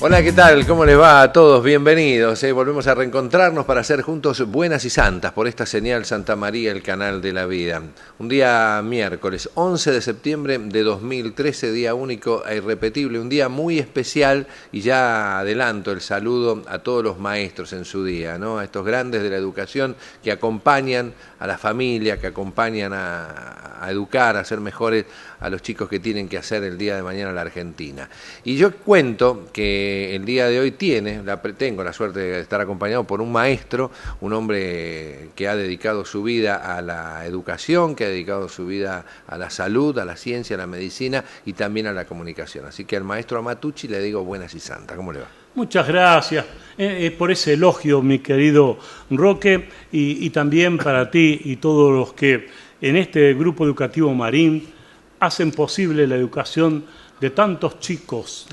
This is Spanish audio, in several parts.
Hola, ¿qué tal? ¿Cómo les va a todos? Bienvenidos. Volvemos a reencontrarnos para hacer juntos Buenas y Santas por esta señal Santa María, el canal de la vida. Un día miércoles, 11 de septiembre de 2013, día único e irrepetible, un día muy especial, y ya adelanto el saludo a todos los maestros en su día, ¿no? A estos grandes de la educación que acompañan a la familia, que acompañan a educar, a hacer mejores a los chicos que tienen que hacer el día de mañana la Argentina. Y yo cuento que el día de hoy tengo la suerte de estar acompañado por un maestro, un hombre que ha dedicado su vida a la educación, que ha dedicado su vida a la salud, a la ciencia, a la medicina y también a la comunicación. Así que al maestro Amatucci le digo buenas y santas. ¿Cómo le va? Muchas gracias por ese elogio, mi querido Roque, y también para ti y todos los que en este grupo educativo Marín hacen posible la educación de tantos chicos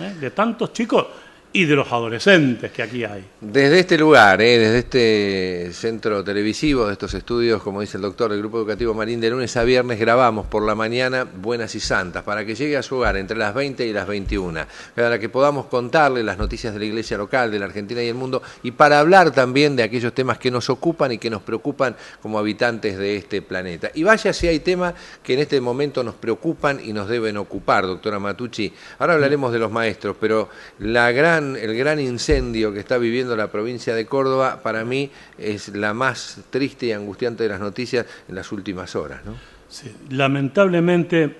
y de los adolescentes que aquí hay. Desde este lugar, desde este centro televisivo, de estos estudios, como dice el doctor del Grupo Educativo Marín, de lunes a viernes grabamos por la mañana Buenas y Santas, para que llegue a su hogar entre las 20 y las 21, para que podamos contarle las noticias de la iglesia local, de la Argentina y el mundo, y para hablar también de aquellos temas que nos ocupan y que nos preocupan como habitantes de este planeta. Y vaya si hay temas que en este momento nos preocupan y nos deben ocupar, doctora Amatucci. Ahora hablaremos de los maestros, pero el gran incendio que está viviendo la provincia de Córdoba, para mí, es la más triste y angustiante de las noticias en las últimas horas, ¿no? Sí, lamentablemente,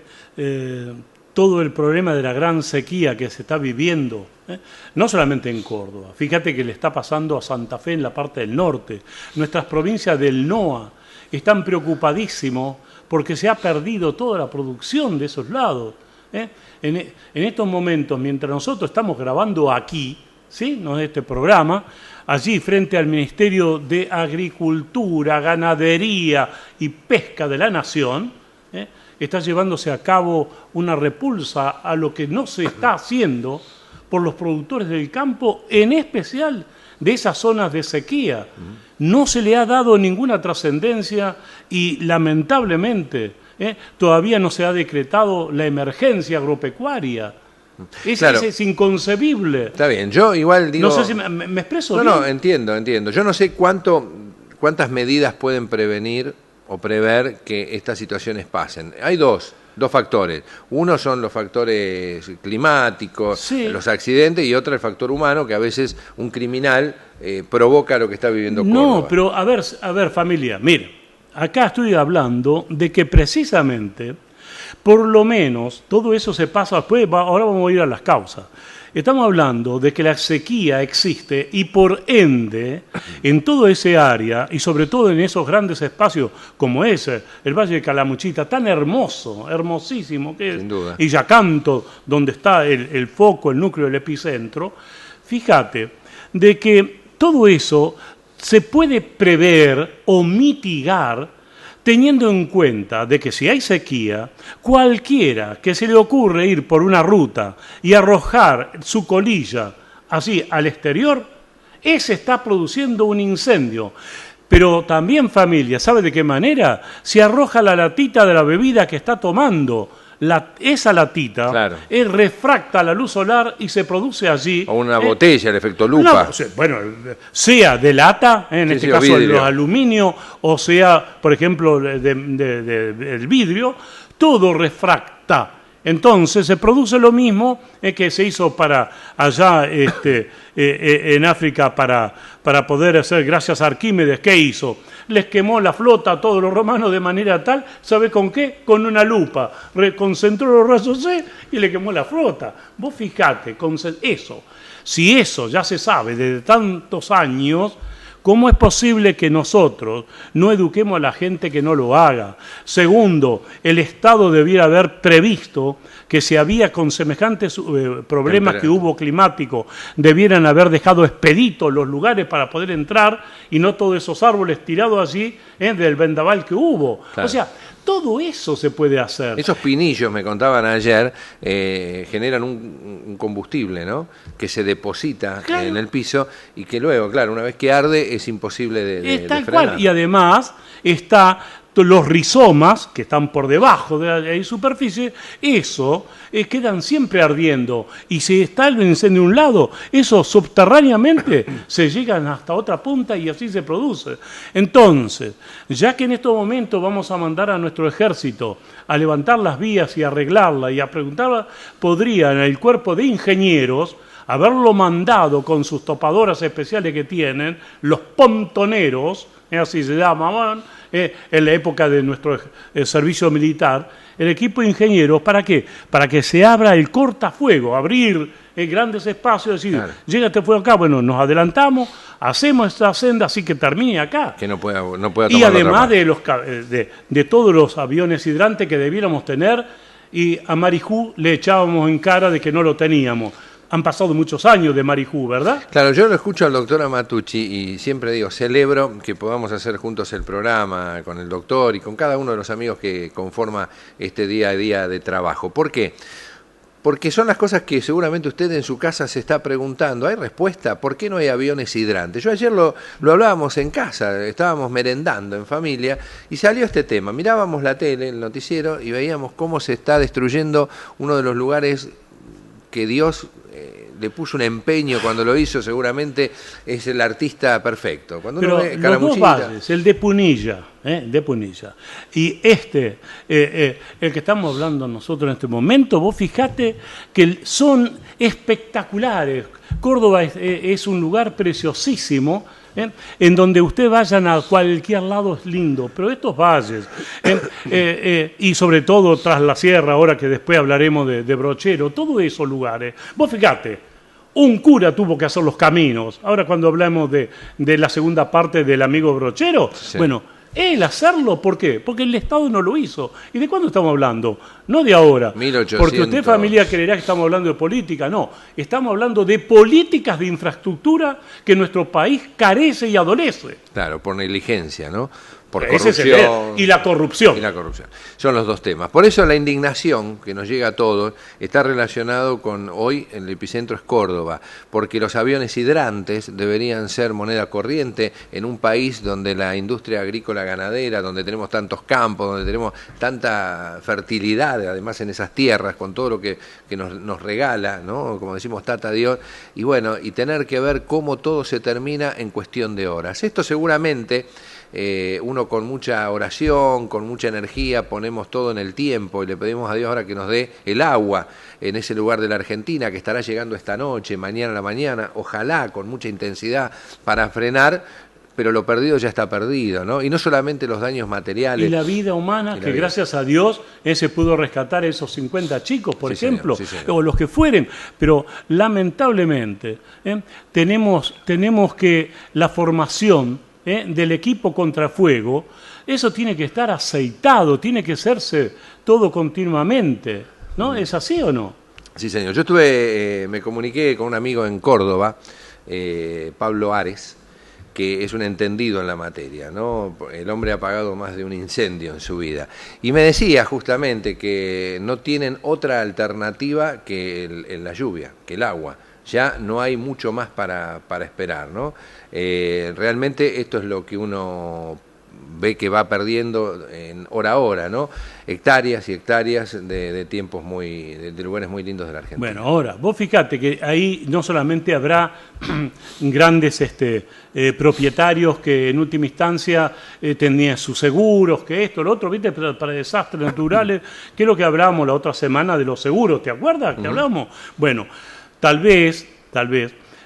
todo el problema de la gran sequía que se está viviendo, no solamente en Córdoba, fíjate que le está pasando a Santa Fe en la parte del norte. Nuestras provincias del NOA están preocupadísimos porque se ha perdido toda la producción de esos lados. En estos momentos, mientras nosotros estamos grabando aquí, ¿sí?, no este programa, allí frente al Ministerio de Agricultura, Ganadería y Pesca de la Nación, está llevándose a cabo una repulsa a lo que no se está haciendo por los productores del campo, en especial de esas zonas de sequía. No se le ha dado ninguna trascendencia y, lamentablemente, todavía no se ha decretado la emergencia agropecuaria. Claro. Es inconcebible. Está bien, yo igual digo... No sé si me expreso bien. No, entiendo. Yo no sé cuántas medidas pueden prevenir o prever que estas situaciones pasen. Hay dos factores. Uno son los factores climáticos, sí, los accidentes, y otro el factor humano, que a veces un criminal provoca lo que está viviendo Córdoba. No, pero a ver, familia, mire. Acá estoy hablando de que precisamente, por lo menos, todo eso se pasa después, ahora vamos a ir a las causas. Estamos hablando de que la sequía existe y por ende, en todo ese área, y sobre todo en esos grandes espacios como ese, el Valle de Calamuchita, tan hermoso, hermosísimo que es, sin duda, y Yacanto, donde está el foco, el núcleo del epicentro, fíjate de que todo eso se puede prever o mitigar teniendo en cuenta de que si hay sequía, cualquiera que se le ocurre ir por una ruta y arrojar su colilla así al exterior, ese está produciendo un incendio. Pero también, familia, ¿sabe de qué manera? Se arroja la latita de la bebida que está tomando. Esa latita, claro, refracta la luz solar y se produce allí... O una botella, el efecto lupa. Bueno, sea de lata, en este caso de aluminio, o sea, por ejemplo, del vidrio, todo refracta. Entonces se produce lo mismo que se hizo para allá en África para poder hacer, gracias a Arquímedes, ¿qué hizo? Les quemó la flota a todos los romanos de manera tal, ¿sabe con qué? Con una lupa. Concentró los rayos C y le quemó la flota. Vos fijate, eso. Si eso ya se sabe desde tantos años, ¿cómo es posible que nosotros no eduquemos a la gente que no lo haga? Segundo, el Estado debiera haber previsto que si había con semejantes problemas que hubo climáticos, debieran haber dejado expeditos los lugares para poder entrar y no todos esos árboles tirados allí del vendaval que hubo. Claro. O sea, todo eso se puede hacer. Esos pinillos, me contaban ayer, generan un combustible, ¿no?, que se deposita, claro, en el piso y que luego, claro, una vez que arde es imposible de tal frenar. Cual. Y además está los rizomas, que están por debajo de la superficie, eso quedan siempre ardiendo. Y si está el incendio de un lado, eso subterráneamente se llegan hasta otra punta y así se produce. Entonces, ya que en estos momentos vamos a mandar a nuestro ejército a levantar las vías y arreglarlas y a preguntar, podrían el cuerpo de ingenieros haberlo mandado con sus topadoras especiales que tienen, los pontoneros, así se llamaban, en la época de nuestro servicio militar, el equipo de ingenieros, ¿para qué? Para que se abra el cortafuego, abrir grandes espacios, decir, claro, llega este fuego acá, bueno, nos adelantamos, hacemos esta senda así que termine acá. Que no pueda tomar. Y además de todos los aviones hidrantes que debiéramos tener, y a Marijú le echábamos en cara de que no lo teníamos. Han pasado muchos años de Marijú, ¿verdad? Claro, yo lo escucho al doctor Amatucci y siempre digo, celebro que podamos hacer juntos el programa con el doctor y con cada uno de los amigos que conforma este día a día de trabajo. ¿Por qué? Porque son las cosas que seguramente usted en su casa se está preguntando. ¿Hay respuesta? ¿Por qué no hay aviones hidrantes? Yo ayer lo hablábamos en casa, estábamos merendando en familia y salió este tema. Mirábamos la tele, el noticiero, y veíamos cómo se está destruyendo uno de los lugares que Dios le puso un empeño cuando lo hizo, seguramente es el artista perfecto. Cuando pero uno ve los dos valles, el de Punilla, y el que estamos hablando nosotros en este momento, vos fijate que son espectaculares. Córdoba es un lugar preciosísimo, en donde usted vayan a cualquier lado es lindo, pero estos valles, y sobre todo tras la sierra, ahora que después hablaremos de Brochero, todos esos lugares, vos fíjate, un cura tuvo que hacer los caminos. Ahora cuando hablamos de la segunda parte del amigo Brochero, sí, bueno, él hacerlo, ¿por qué? Porque el Estado no lo hizo. ¿Y de cuándo estamos hablando? No de ahora. 1800. Porque usted, familia, creerá que estamos hablando de política. No, estamos hablando de políticas de infraestructura que nuestro país carece y adolece. Claro, por negligencia, ¿no? Por corrupción. Y la corrupción. Y la corrupción. Son los dos temas. Por eso la indignación que nos llega a todos está relacionado con hoy el epicentro es Córdoba, porque los aviones hidrantes deberían ser moneda corriente en un país donde la industria agrícola ganadera, donde tenemos tantos campos, donde tenemos tanta fertilidad, además en esas tierras, con todo lo que nos regala, ¿no? Como decimos, Tata Dios, y bueno, y tener que ver cómo todo se termina en cuestión de horas. Esto seguramente uno con mucha oración, con mucha energía, ponemos todo en el tiempo y le pedimos a Dios ahora que nos dé el agua en ese lugar de la Argentina que estará llegando esta noche, mañana a la mañana, ojalá con mucha intensidad para frenar, pero lo perdido ya está perdido, ¿no? Y no solamente los daños materiales. Y la vida humana, que gracias a Dios se pudo rescatar esos 50 chicos, por ejemplo, señor, sí, señor, o los que fueren, pero lamentablemente tenemos que la formación del equipo contrafuego, eso tiene que estar aceitado, tiene que hacerse todo continuamente, ¿no? ¿Es así o no? Sí, señor. Yo me comuniqué con un amigo en Córdoba, Pablo Ares, que es un entendido en la materia, ¿no? El hombre ha apagado más de un incendio en su vida. Y me decía justamente que no tienen otra alternativa que la lluvia, que el agua. Ya no hay mucho más para esperar, ¿no? Realmente esto es lo que uno ve que va perdiendo en hora a hora, ¿no? Hectáreas y hectáreas de tiempos de lugares muy lindos de la Argentina. Bueno, ahora, vos fíjate que ahí no solamente habrá grandes propietarios que en última instancia tenían sus seguros, que esto, lo otro, ¿viste? Para desastres naturales, que es lo que hablamos la otra semana de los seguros, ¿te acuerdas que hablamos? Bueno, tal vez,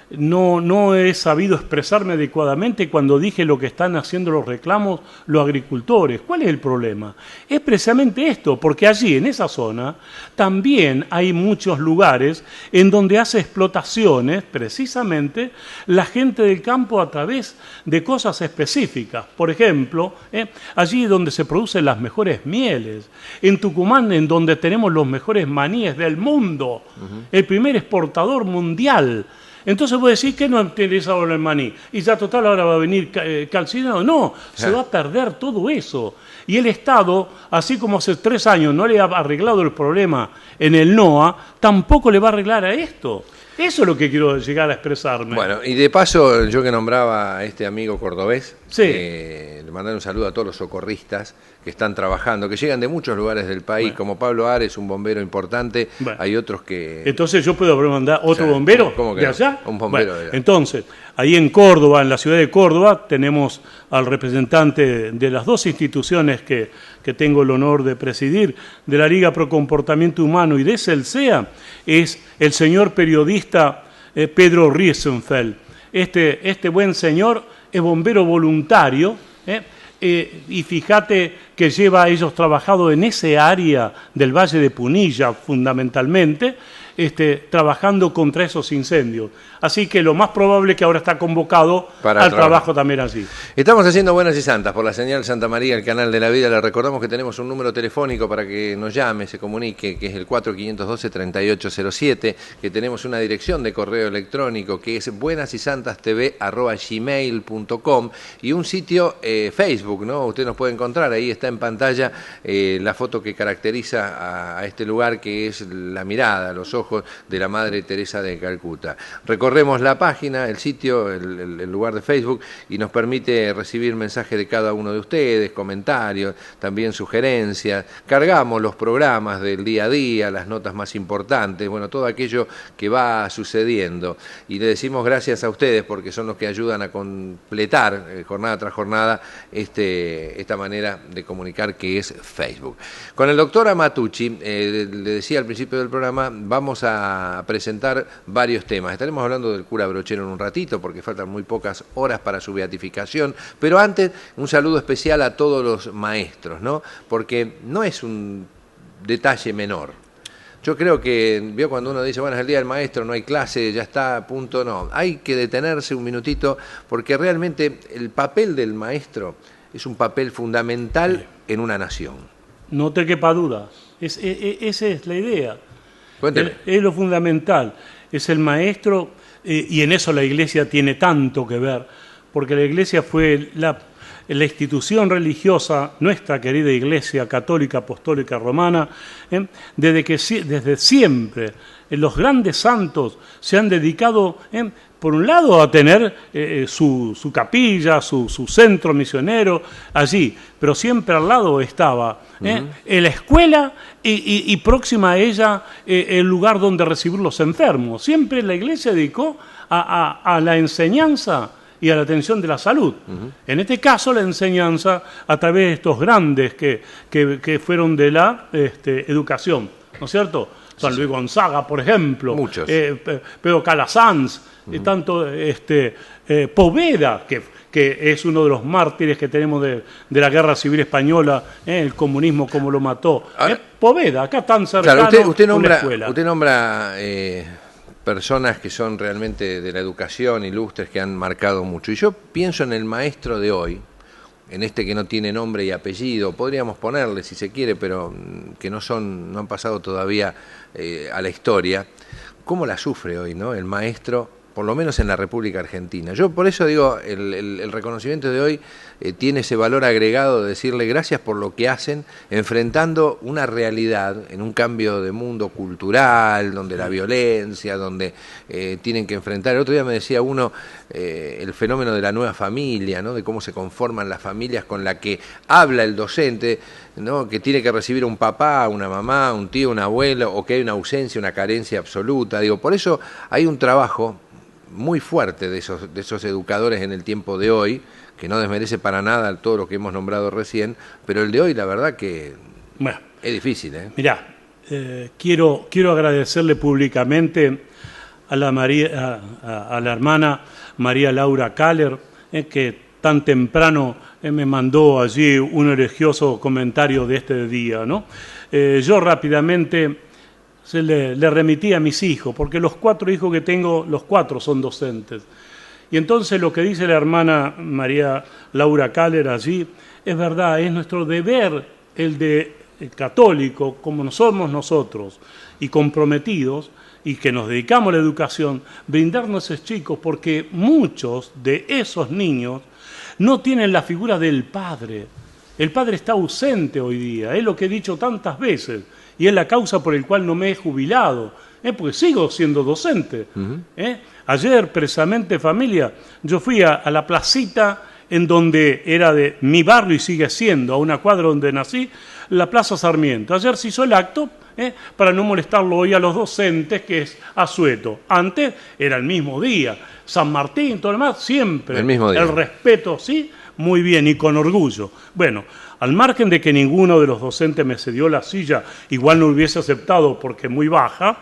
no he sabido expresarme adecuadamente cuando dije lo que están haciendo los reclamos los agricultores. ¿Cuál es el problema? Es precisamente esto, porque allí, en esa zona, también hay muchos lugares en donde hace explotaciones, precisamente, la gente del campo a través de cosas específicas. Por ejemplo, allí donde se producen las mejores mieles, en Tucumán, en donde tenemos los mejores maníes del mundo, el primer exportador mundial. Entonces vos decís que no interesa ahora el maní. Y ya total ahora va a venir calcinado. No, se va a perder todo eso. Y el Estado, así como hace 3 años no le ha arreglado el problema en el NOA, tampoco le va a arreglar a esto. Eso es lo que quiero llegar a expresarme. Bueno, y de paso, yo que nombraba a este amigo cordobés, Sí. Le mandar un saludo a todos los socorristas que están trabajando, que llegan de muchos lugares del país, como Pablo Ares, un bombero importante. Hay otros que... Entonces yo puedo mandar otro bombero ¿cómo que de no? allá. Un bombero de allá. Entonces, ahí en Córdoba, en la ciudad de Córdoba, tenemos al representante de las dos instituciones que tengo el honor de presidir, de la Liga Pro Comportamiento Humano y de CELSEA, es el señor periodista Pedro Riesenfeld. Este buen señor es bombero voluntario, y fíjate que lleva a ellos trabajado en ese área del Valle de Punilla fundamentalmente, trabajando contra esos incendios. Así que lo más probable es que ahora está convocado al trabajo también allí. Estamos haciendo Buenas y Santas por la señal Santa María, el canal de la vida. Le recordamos que tenemos un número telefónico para que nos llame, se comunique, que es el 4512-3807, que tenemos una dirección de correo electrónico que es buenasysantastv@gmail.com y un sitio Facebook, ¿no? Usted nos puede encontrar, ahí está en pantalla la foto que caracteriza a este lugar, que es la mirada, los ojos de la Madre Teresa de Calcuta. Recorremos la página, el sitio, el lugar de Facebook, y nos permite recibir mensajes de cada uno de ustedes, comentarios, también sugerencias. Cargamos los programas del día a día, las notas más importantes, bueno, todo aquello que va sucediendo. Y le decimos gracias a ustedes porque son los que ayudan a completar jornada tras jornada esta manera de comunicar que es Facebook. Con el doctor Amatucci, le decía al principio del programa, vamos a presentar varios temas. Estaremos hablando del cura Brochero en un ratito porque faltan muy pocas horas para su beatificación, pero antes un saludo especial a todos los maestros, ¿no? Porque no es un detalle menor. Yo creo que, vio cuando uno dice, bueno, es el día del maestro, no hay clase, ya está, punto, no. Hay que detenerse un minutito porque realmente el papel del maestro es un papel fundamental en una nación. No te quepa duda, esa es la idea. Cuénteme. Es lo fundamental, es el maestro, y en eso la Iglesia tiene tanto que ver, porque la Iglesia fue la institución religiosa, nuestra querida Iglesia Católica Apostólica Romana, desde siempre los grandes santos se han dedicado, por un lado, a tener su capilla, su centro misionero allí, pero siempre al lado estaba en la escuela y próxima a ella el lugar donde recibir los enfermos. Siempre la Iglesia dedicó a la enseñanza y a la atención de la salud. En este caso, la enseñanza a través de estos grandes que fueron de la educación, ¿no es cierto? San Luis Gonzaga, por ejemplo. Muchos. Pedro Calasanz, tanto Poveda, que es uno de los mártires que tenemos de la Guerra Civil Española, el comunismo como lo mató. Poveda, acá tan cercano, claro, usted nombra personas que son realmente de la educación, ilustres, que han marcado mucho. Y yo pienso en el maestro de hoy, en que no tiene nombre y apellido, podríamos ponerle si se quiere, pero que no han pasado todavía a la historia. ¿Cómo la sufre hoy, no? El maestro, por lo menos en la República Argentina. Yo por eso digo, el reconocimiento de hoy tiene ese valor agregado de decirle gracias por lo que hacen, enfrentando una realidad en un cambio de mundo cultural, donde la violencia, donde tienen que enfrentar. El otro día me decía uno el fenómeno de la nueva familia, ¿no? De cómo se conforman las familias con la que habla el docente, ¿no? Que tiene que recibir un papá, una mamá, un tío, un abuelo, o que hay una ausencia, una carencia absoluta. Digo, por eso hay un trabajo muy fuerte de esos educadores en el tiempo de hoy, que no desmerece para nada todo lo que hemos nombrado recién, pero el de hoy la verdad que es difícil. Mirá, quiero agradecerle públicamente a la hermana María Laura Kaller, que tan temprano me mandó allí un elegioso comentario de este día, ¿no? Yo rápidamente le remití a mis hijos, porque los 4 hijos que tengo, los 4 son docentes. Y entonces lo que dice la hermana María Laura Kaller allí, es verdad, es nuestro deber, el católico, como somos nosotros, y comprometidos, y que nos dedicamos a la educación, brindarnos a esos chicos, porque muchos de esos niños no tienen la figura del padre. El padre está ausente hoy día, es lo que he dicho tantas veces, y es la causa por la cual no me he jubilado, porque sigo siendo docente. Ayer, precisamente, familia, yo fui a la placita en donde era de mi barrio y sigue siendo, a una cuadra donde nací, la Plaza Sarmiento. Ayer se hizo el acto para no molestarlo hoy a los docentes, que es asueto. Antes era el mismo día, San Martín, todo lo demás, siempre. El mismo día. El respeto, sí, muy bien y con orgullo. Bueno, al margen de que ninguno de los docentes me cedió la silla, igual no hubiese aceptado porque es muy baja,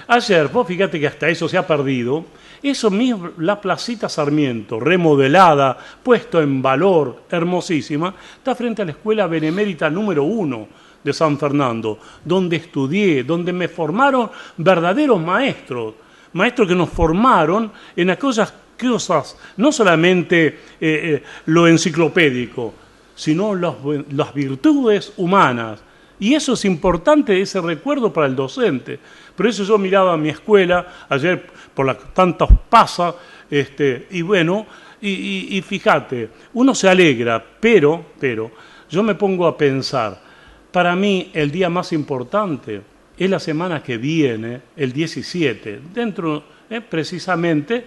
ayer, vos fíjate que hasta eso se ha perdido, eso mismo, la Placita Sarmiento, remodelada, puesto en valor, hermosísima, está frente a la Escuela Benemérita número 1 de San Fernando, donde estudié, donde me formaron verdaderos maestros, maestros que nos formaron en aquellas cosas, no solamente lo enciclopédico, sino las virtudes humanas. Y eso es importante, ese recuerdo para el docente. Por eso yo miraba a mi escuela, ayer por las tantas pasas, y bueno, y fíjate, uno se alegra, pero yo me pongo a pensar, para mí el día más importante es la semana que viene, el 17, dentro precisamente,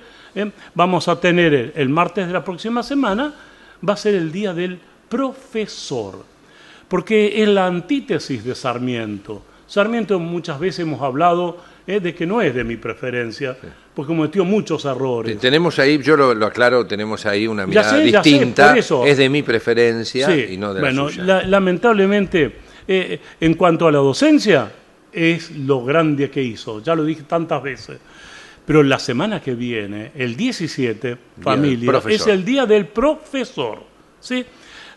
vamos a tener el martes de la próxima semana, va a ser el día del profesor, porque es la antítesis de Sarmiento. Sarmiento muchas veces hemos hablado de que no es de mi preferencia, sí, porque cometió muchos errores. Tenemos ahí, yo lo aclaro, tenemos ahí una mirada distinta, es de mi preferencia, sí, y no de la suya. Lamentablemente, en cuanto a la docencia, es lo grande que hizo, ya lo dije tantas veces. Pero la semana que viene, el 17, familia, es el día del profesor, ¿sí?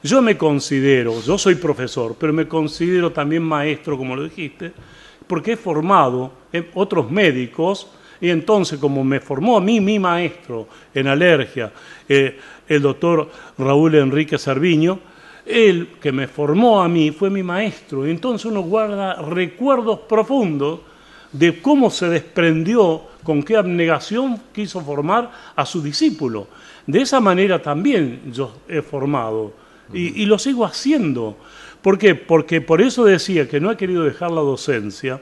Yo me considero, yo soy profesor, pero me considero también maestro, como lo dijiste, porque he formado otros médicos, y entonces como me formó a mí mi maestro en alergia, el doctor Raúl Enrique Cerviño, él que me formó a mí fue mi maestro, y entonces uno guarda recuerdos profundos de cómo se desprendió, con qué abnegación quiso formar a su discípulo. De esa manera también yo he formado. Y lo sigo haciendo. ¿Por qué? Porque por eso decía que no he querido dejar la docencia,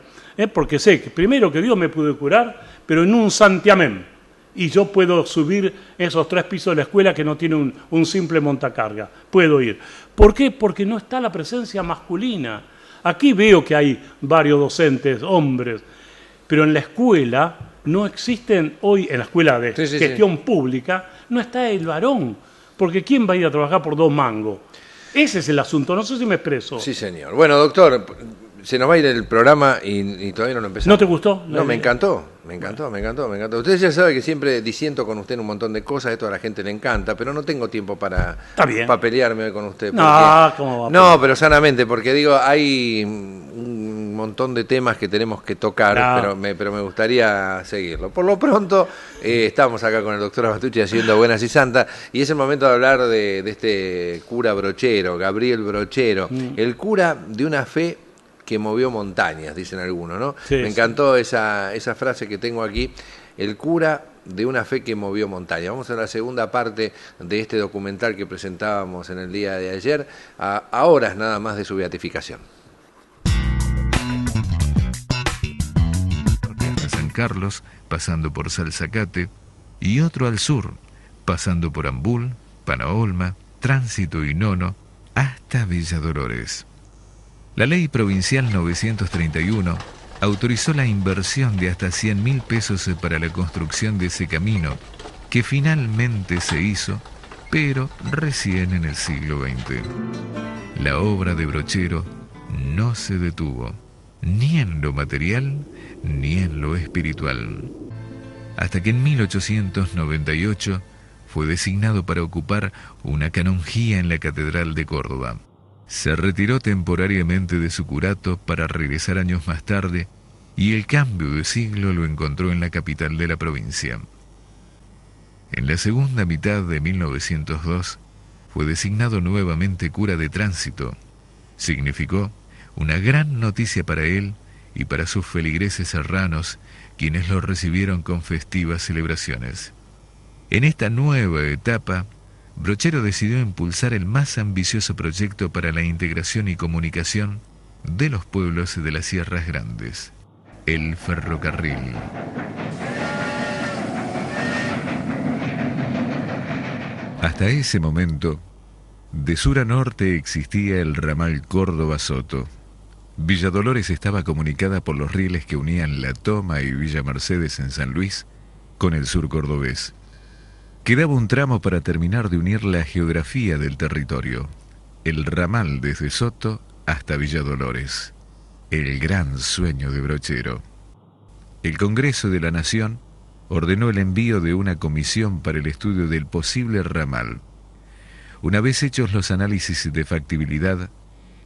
porque sé que primero que Dios me puede curar, pero en un santiamén. Y yo puedo subir esos 3 pisos de la escuela que no tiene un simple montacarga. Puedo ir. ¿Por qué? Porque no está la presencia masculina. Aquí veo que hay varios docentes, hombres, pero en la escuela no existen hoy, en la escuela de gestión pública, no está el varón. Porque ¿quién va a ir a trabajar por 2 mangos? Ese es el asunto, no sé si me expreso. Sí, señor. Bueno, doctor, se nos va a ir el programa y todavía no lo empezamos. ¿No te gustó? No, me encantó. Usted ya sabe que siempre disiento con usted en un montón de cosas, esto a la gente le encanta, pero no tengo tiempo para pelearme hoy con usted. No, ¿cómo va? No, pero sanamente, porque digo, hay un montón de temas que tenemos que tocar, pero me gustaría seguirlo. Por lo pronto, estamos acá con el doctor Abatucci haciendo Buenas y Santas, y es el momento de hablar de este cura Brochero, Gabriel Brochero, el cura de una fe que movió montañas, dicen algunos, ¿no? Sí, me encantó esa frase que tengo aquí, el cura de una fe que movió montañas. Vamos a la segunda parte de este documental que presentábamos en el día de ayer, a horas nada más de su beatificación. A San Carlos, pasando por Salzacate, y otro al sur, pasando por Ambul, Panaolma, Tránsito y Nono, hasta Villa Dolores. La ley provincial 931 autorizó la inversión de hasta 100.000 pesos para la construcción de ese camino, que finalmente se hizo, pero recién en el siglo XX. La obra de Brochero no se detuvo, ni en lo material, ni en lo espiritual, hasta que en 1898 fue designado para ocupar una canonjía en la Catedral de Córdoba. Se retiró temporariamente de su curato para regresar años más tarde, y el cambio de siglo lo encontró en la capital de la provincia. En la segunda mitad de 1902 fue designado nuevamente cura de Tránsito. Significó una gran noticia para él y para sus feligreses serranos, quienes lo recibieron con festivas celebraciones. En esta nueva etapa, Brochero decidió impulsar el más ambicioso proyecto para la integración y comunicación de los pueblos de las Sierras Grandes, el ferrocarril. Hasta ese momento, de sur a norte existía el ramal Córdoba-Soto. Villa Dolores estaba comunicada por los rieles que unían La Toma y Villa Mercedes en San Luis con el sur cordobés. Quedaba un tramo para terminar de unir la geografía del territorio, el ramal desde Soto hasta Villa Dolores, el gran sueño de Brochero. El Congreso de la Nación ordenó el envío de una comisión para el estudio del posible ramal. Una vez hechos los análisis de factibilidad,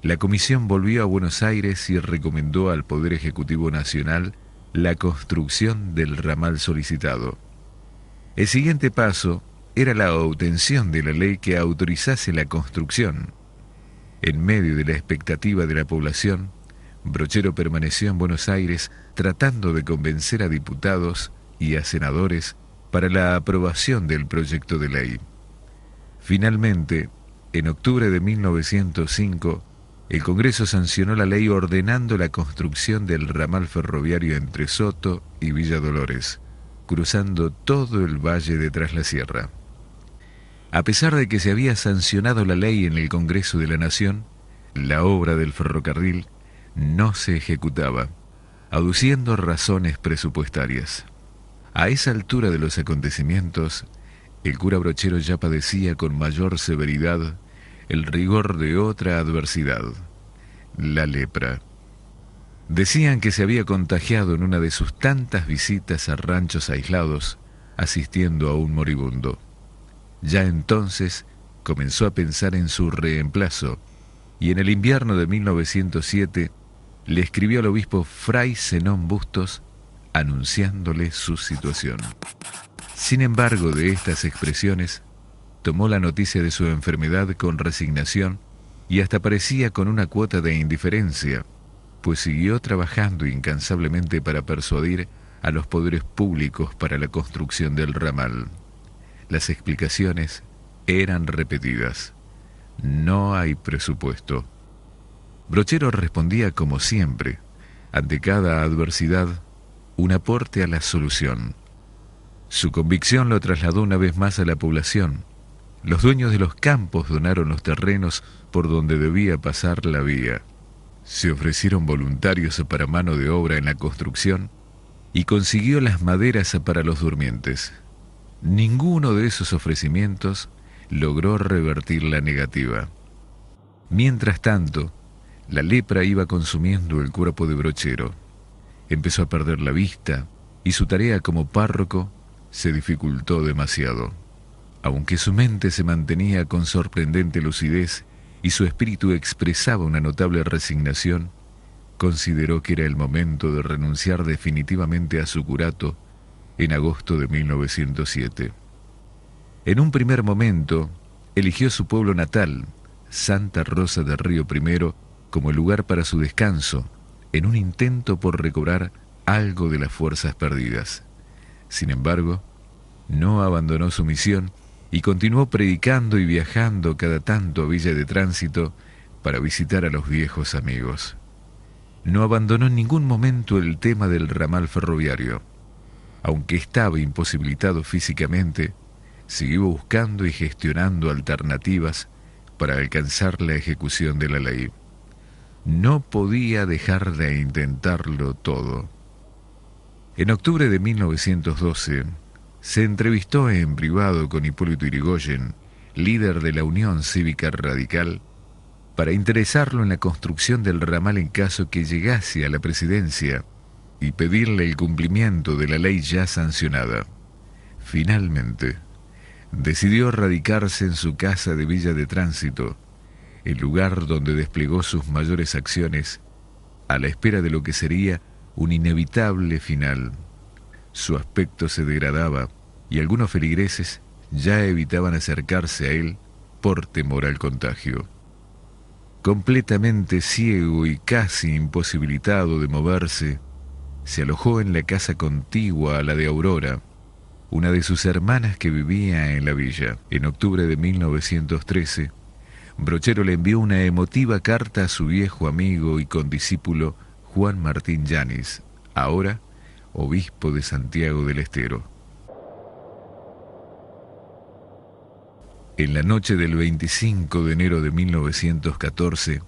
la comisión volvió a Buenos Aires y recomendó al Poder Ejecutivo Nacional la construcción del ramal solicitado. El siguiente paso era la obtención de la ley que autorizase la construcción. En medio de la expectativa de la población, Brochero permaneció en Buenos Aires tratando de convencer a diputados y a senadores para la aprobación del proyecto de ley. Finalmente, en octubre de 1905, el Congreso sancionó la ley ordenando la construcción del ramal ferroviario entre Soto y Villa Dolores, cruzando todo el valle de Tras la Sierra. A pesar de que se había sancionado la ley en el Congreso de la Nación, la obra del ferrocarril no se ejecutaba, aduciendo razones presupuestarias. A esa altura de los acontecimientos, el cura Brochero ya padecía con mayor severidad el rigor de otra adversidad, la lepra. Decían que se había contagiado en una de sus tantas visitas a ranchos aislados, asistiendo a un moribundo. Ya entonces comenzó a pensar en su reemplazo, y en el invierno de 1907 le escribió al obispo Fray Zenón Bustos anunciándole su situación. Sin embargo, de estas expresiones, tomó la noticia de su enfermedad con resignación y hasta parecía con una cuota de indiferencia, pues siguió trabajando incansablemente para persuadir a los poderes públicos para la construcción del ramal. Las explicaciones eran repetidas. No hay presupuesto. Brochero respondía como siempre, ante cada adversidad, un aporte a la solución. Su convicción lo trasladó una vez más a la población. Los dueños de los campos donaron los terrenos por donde debía pasar la vía. Se ofrecieron voluntarios para mano de obra en la construcción y consiguió las maderas para los durmientes. Ninguno de esos ofrecimientos logró revertir la negativa. Mientras tanto, la lepra iba consumiendo el cuerpo de Brochero. Empezó a perder la vista y su tarea como párroco se dificultó demasiado. Aunque su mente se mantenía con sorprendente lucidez y su espíritu expresaba una notable resignación, consideró que era el momento de renunciar definitivamente a su curato en agosto de 1907. En un primer momento, eligió su pueblo natal, Santa Rosa de Río Primero, como lugar para su descanso, en un intento por recobrar algo de las fuerzas perdidas. Sin embargo, no abandonó su misión y continuó predicando y viajando cada tanto a Villa de Tránsito para visitar a los viejos amigos. No abandonó en ningún momento el tema del ramal ferroviario. Aunque estaba imposibilitado físicamente, siguió buscando y gestionando alternativas para alcanzar la ejecución de la ley. No podía dejar de intentarlo todo. En octubre de 1912, se entrevistó en privado con Hipólito Yrigoyen, líder de la Unión Cívica Radical, para interesarlo en la construcción del ramal en caso que llegase a la presidencia y pedirle el cumplimiento de la ley ya sancionada. Finalmente, decidió radicarse en su casa de Villa de Tránsito, el lugar donde desplegó sus mayores acciones, a la espera de lo que sería un inevitable final. Su aspecto se degradaba y algunos feligreses ya evitaban acercarse a él por temor al contagio. Completamente ciego y casi imposibilitado de moverse, se alojó en la casa contigua a la de Aurora, una de sus hermanas que vivía en la villa. En octubre de 1913, Brochero le envió una emotiva carta a su viejo amigo y condiscípulo Juan Martín Yáñez, ahora obispo de Santiago del Estero. En la noche del 25 de enero de 1914,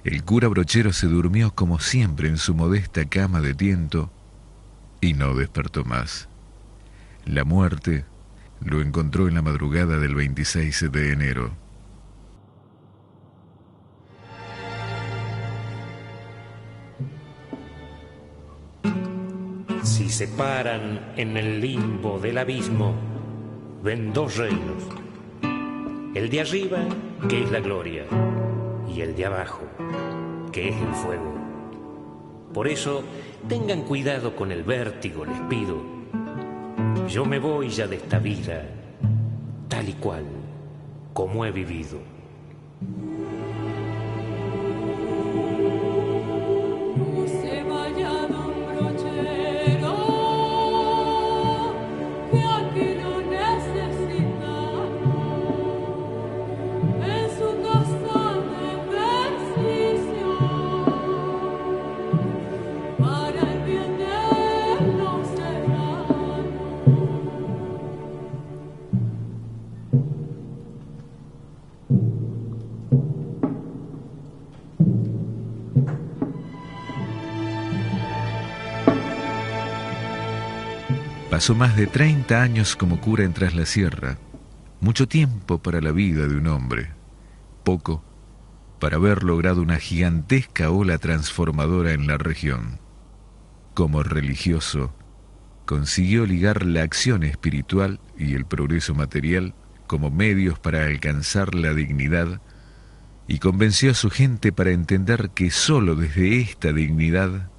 el cura Brochero se durmió como siempre en su modesta cama de tiento y no despertó más. La muerte lo encontró en la madrugada del 26 de enero. Si se paran en el limbo del abismo, ven dos reinos. El de arriba, que es la gloria, y el de abajo, que es el fuego. Por eso, tengan cuidado con el vértigo, les pido. Yo me voy ya de esta vida, tal y cual, como he vivido. Pasó más de 30 años como cura en Traslasierra, mucho tiempo para la vida de un hombre, poco para haber logrado una gigantesca ola transformadora en la región. Como religioso, consiguió ligar la acción espiritual y el progreso material como medios para alcanzar la dignidad y convenció a su gente para entender que sólo desde esta dignidad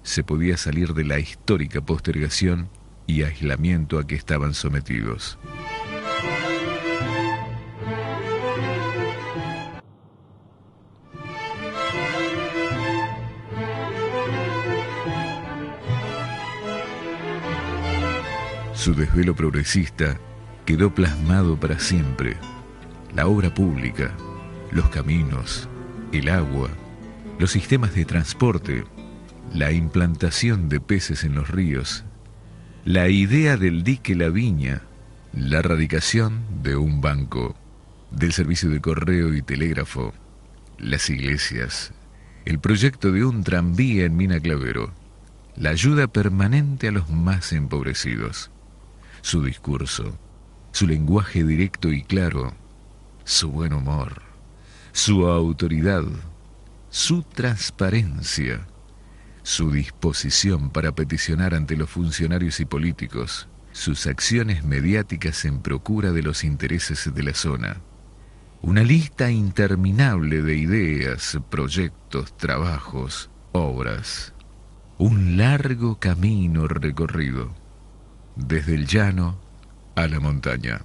se podía salir de la histórica postergación y aislamiento a que estaban sometidos. Su desvelo progresista quedó plasmado para siempre. La obra pública, los caminos, el agua, los sistemas de transporte, la implantación de peces en los ríos, la idea del dique La Viña, la radicación de un banco, del servicio de correo y telégrafo, las iglesias, el proyecto de un tranvía en Mina Clavero, la ayuda permanente a los más empobrecidos, su discurso, su lenguaje directo y claro, su buen humor, su autoridad, su transparencia, su disposición para peticionar ante los funcionarios y políticos, sus acciones mediáticas en procura de los intereses de la zona. Una lista interminable de ideas, proyectos, trabajos, obras. Un largo camino recorrido, desde el llano a la montaña,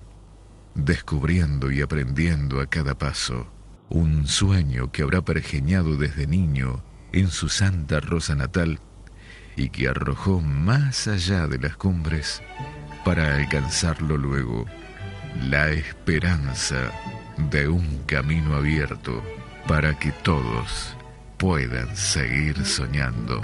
descubriendo y aprendiendo a cada paso. Un sueño que habrá pergeñado desde niño en su Santa Rosa natal y que arrojó más allá de las cumbres para alcanzarlo luego, la esperanza de un camino abierto para que todos puedan seguir soñando.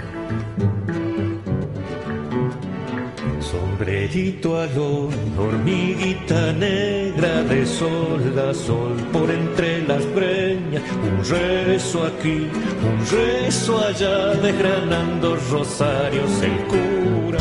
Sombrerito alón, hormiguita negra de sol a sol por entre las breñas, un rezo aquí, un rezo allá, desgranando rosarios el cura.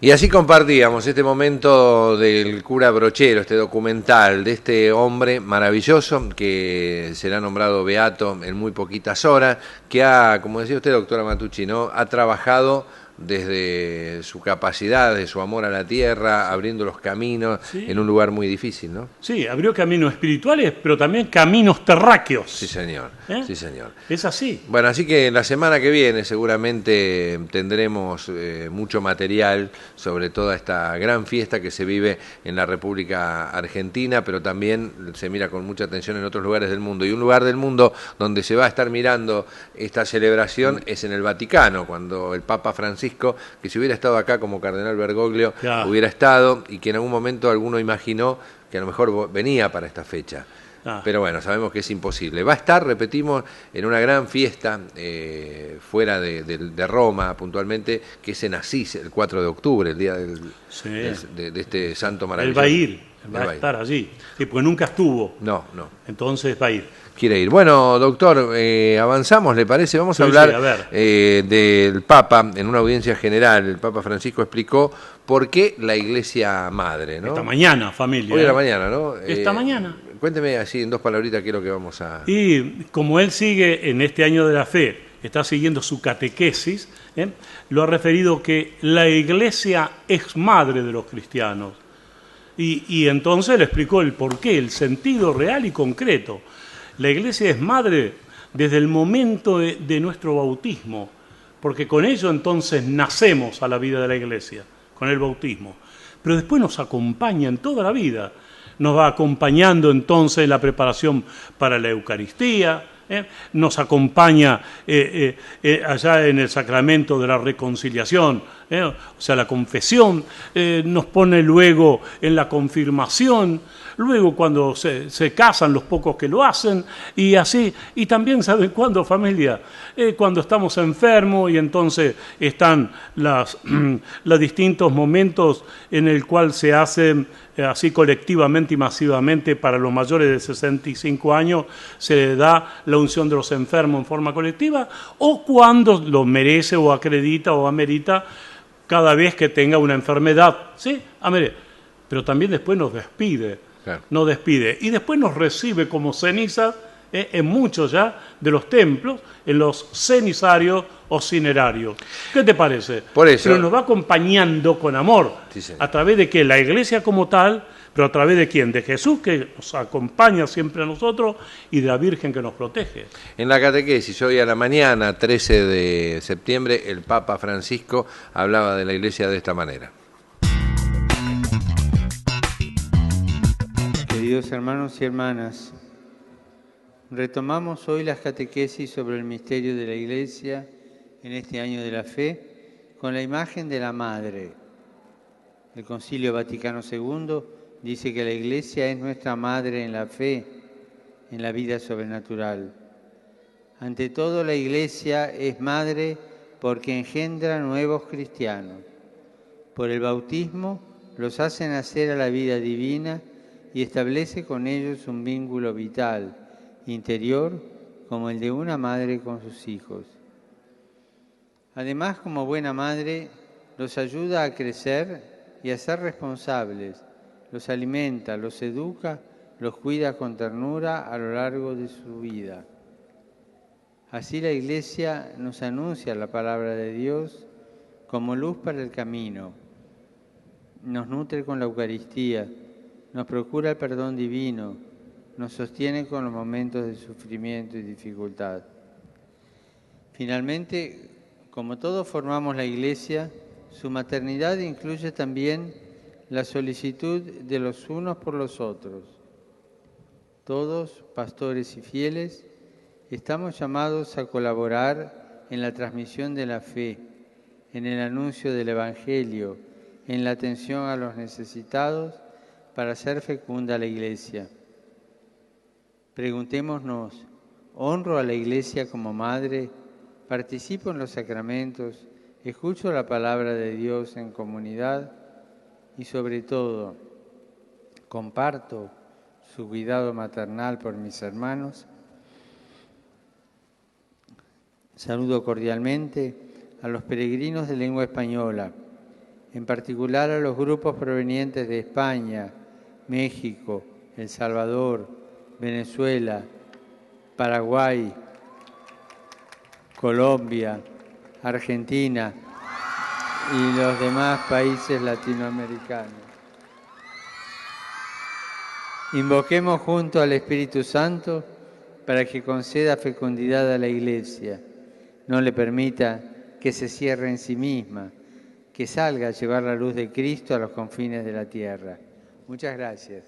Y así compartíamos este momento del cura Brochero, este documental de este hombre maravilloso que será nombrado beato en muy poquitas horas, que ha, como decía usted, doctora Matucci, ¿no?, ha trabajado desde su capacidad, de su amor a la tierra, abriendo los caminos, sí, en un lugar muy difícil, ¿no? Sí, abrió caminos espirituales, pero también caminos terráqueos. Sí, señor. Sí, señor. Es así. Bueno, así que la semana que viene seguramente tendremos mucho material sobre toda esta gran fiesta que se vive en la República Argentina, pero también se mira con mucha atención en otros lugares del mundo. Y un lugar del mundo donde se va a estar mirando esta celebración es en el Vaticano, cuando el Papa Francisco, que si hubiera estado acá como cardenal Bergoglio, claro, hubiera estado, y que en algún momento alguno imaginó que a lo mejor venía para esta fecha. Pero bueno, sabemos que es imposible. Va a estar, repetimos, en una gran fiesta fuera de Roma, puntualmente, que es en Asís, el 4 de octubre, el día de este santo maravilloso. Él va a estar allí. Sí, porque nunca estuvo. No. Entonces va a ir. Quiere ir. Bueno, doctor, avanzamos, ¿le parece? Vamos a hablar del Papa en una audiencia general. El Papa Francisco explicó por qué la Iglesia Madre, ¿no? Esta mañana, familia. Hoy a la mañana, ¿no? Esta mañana. Cuénteme así, en 2 palabritas, qué es lo que vamos a... Y como él sigue en este año de la fe, está siguiendo su catequesis, lo ha referido que la Iglesia es madre de los cristianos. Y entonces le explicó el porqué, el sentido real y concreto. La Iglesia es madre desde el momento de nuestro bautismo, porque con ello entonces nacemos a la vida de la Iglesia, con el bautismo. Pero después nos acompaña en toda la vida. Nos va acompañando entonces en la preparación para la Eucaristía, nos acompaña allá en el sacramento de la reconciliación, o sea, la confesión, nos pone luego en la confirmación, luego cuando se casan los pocos que lo hacen, y así, y también ¿saben cuándo, familia? Cuando estamos enfermos y entonces están los distintos momentos en el cual se hacen así colectivamente y masivamente para los mayores de 65 años, se da la unción de los enfermos en forma colectiva, o cuando lo merece o acredita o amerita cada vez que tenga una enfermedad, ¿sí? Pero también después nos despide, claro. Nos despide, y después nos recibe como cenizas en muchos ya de los templos, en los cenizarios o cinerarios. ¿Qué te parece? Por eso. Pero nos va acompañando con amor, sí, a través de que la Iglesia como tal, pero a través de quién, de Jesús, que nos acompaña siempre a nosotros, y de la Virgen que nos protege. En la catequesis, hoy a la mañana, 13 de septiembre, el Papa Francisco hablaba de la Iglesia de esta manera. Queridos hermanos y hermanas, retomamos hoy las catequesis sobre el misterio de la Iglesia en este año de la fe con la imagen de la Madre. El Concilio Vaticano II dice que la Iglesia es nuestra Madre en la fe, en la vida sobrenatural. Ante todo, la Iglesia es Madre porque engendra nuevos cristianos. Por el bautismo los hace nacer a la vida divina y establece con ellos un vínculo vital, interior, como el de una madre con sus hijos. Además, como buena madre, los ayuda a crecer y a ser responsables, los alimenta, los educa, los cuida con ternura a lo largo de su vida. Así la Iglesia nos anuncia la palabra de Dios como luz para el camino, nos nutre con la Eucaristía, nos procura el perdón divino, nos sostiene con los momentos de sufrimiento y dificultad. Finalmente, como todos formamos la Iglesia, su maternidad incluye también la solicitud de los unos por los otros. Todos, pastores y fieles, estamos llamados a colaborar en la transmisión de la fe, en el anuncio del Evangelio, en la atención a los necesitados, para hacer fecunda la Iglesia. Preguntémonos, ¿honro a la Iglesia como madre? ¿Participo en los sacramentos? ¿Escucho la palabra de Dios en comunidad? Y sobre todo, ¿comparto su cuidado maternal por mis hermanos? Saludo cordialmente a los peregrinos de lengua española, en particular a los grupos provenientes de España, México, El Salvador, Venezuela, Paraguay, Colombia, Argentina y los demás países latinoamericanos. Invoquemos junto al Espíritu Santo para que conceda fecundidad a la Iglesia, no le permita que se cierre en sí misma, que salga a llevar la luz de Cristo a los confines de la tierra. Muchas gracias.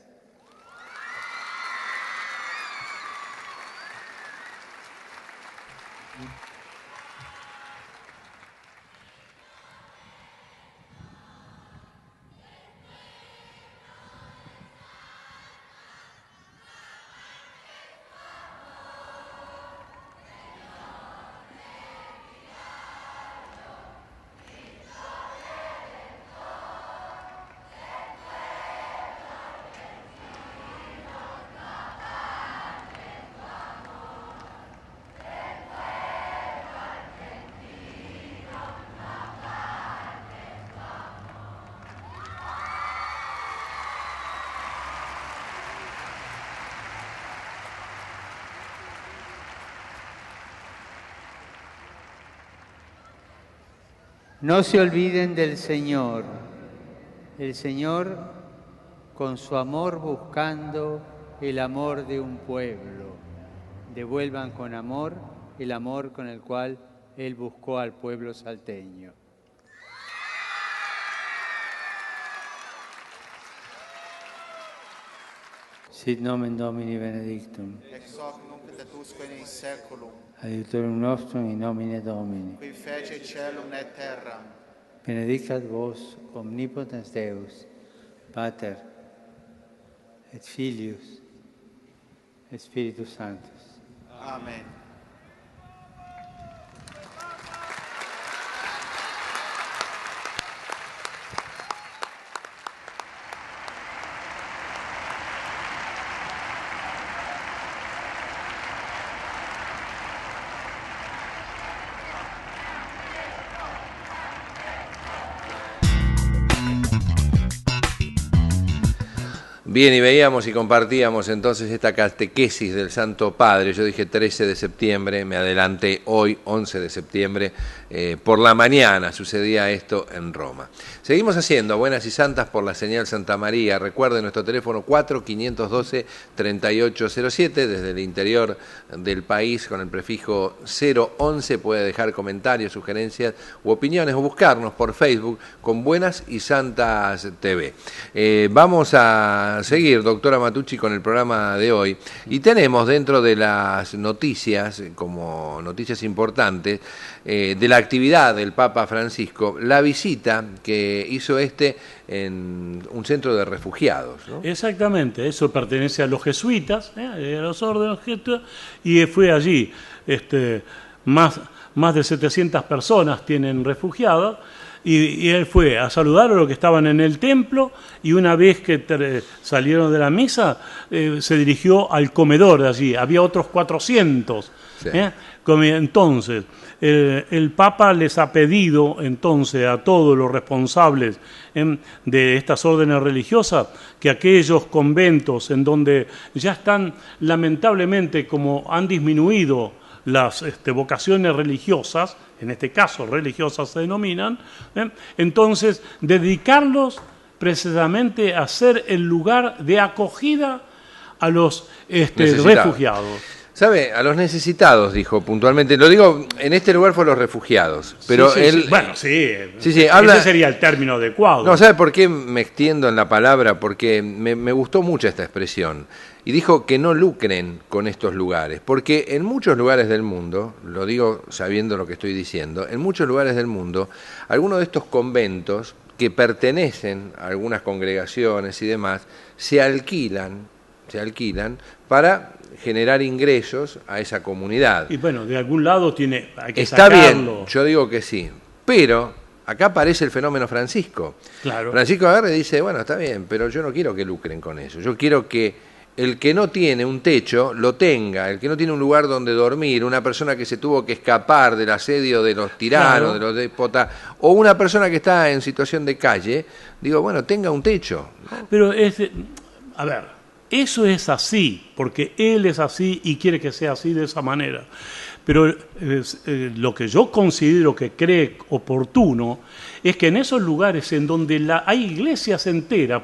No se olviden del Señor. El Señor, con su amor buscando el amor de un pueblo. Devuelvan con amor el amor con el cual Él buscó al pueblo salteño. Sit nomen Domini benedictum. Ex hoc nunc et usque in saeculum. Adiutorium nostrum in nomine Domini. Qui fece caelum et terram. Benedicat vos omnipotens Deus, Pater et Filius et Spiritus Sanctus. Amen. Bien, y veíamos y compartíamos entonces esta catequesis del Santo Padre. Yo dije 13 de septiembre, me adelanté, hoy 11 de septiembre, por la mañana sucedía esto en Roma. Seguimos haciendo Buenas y Santas por la señal Santa María. Recuerden nuestro teléfono 4512-3807, desde el interior del país con el prefijo 011 puede dejar comentarios, sugerencias u opiniones o buscarnos por Facebook con Buenas y Santas TV. Vamos a seguir, doctora Matucci, con el programa de hoy y tenemos dentro de las noticias, como noticias importantes, de la actividad del Papa Francisco, la visita que hizo en un centro de refugiados, ¿no? Exactamente, eso pertenece a los jesuitas, a los órdenes jesuitas, y fue allí. Más de 700 personas tienen refugiadas, y él fue a saludar a los que estaban en el templo, y una vez que salieron de la misa, se dirigió al comedor de allí. Había otros 400. Sí. Entonces, el Papa les ha pedido entonces a todos los responsables de estas órdenes religiosas que aquellos conventos en donde ya están, lamentablemente, como han disminuido las vocaciones religiosas, en este caso religiosas se denominan, entonces dedicarlos precisamente a ser el lugar de acogida a los refugiados. ¿Sabe? A los necesitados, dijo puntualmente. Lo digo, en este lugar fue los refugiados. Pero sí, él. Sí. Bueno, sí. Habla, ese sería el término adecuado. No, ¿sabe por qué me extiendo en la palabra? Porque me gustó mucho esta expresión. Y dijo que no lucren con estos lugares. Porque en muchos lugares del mundo, lo digo sabiendo lo que estoy diciendo, en muchos lugares del mundo, algunos de estos conventos que pertenecen a algunas congregaciones y demás, se alquilan para generar ingresos a esa comunidad. Y bueno, de algún lado hay que Está sacarlo. Bien, yo digo que sí, pero acá aparece el fenómeno Francisco. Claro. Francisco agarra y dice, bueno, está bien, pero yo no quiero que lucren con eso, yo quiero que el que no tiene un techo lo tenga, el que no tiene un lugar donde dormir, una persona que se tuvo que escapar del asedio de los tiranos, claro, de los déspotas, o una persona que está en situación de calle, digo, bueno, tenga un techo, ¿no? Pero a ver, eso es así, porque él es así y quiere que sea así de esa manera. Pero lo que yo considero que cree oportuno es que en esos lugares en donde hay iglesias enteras,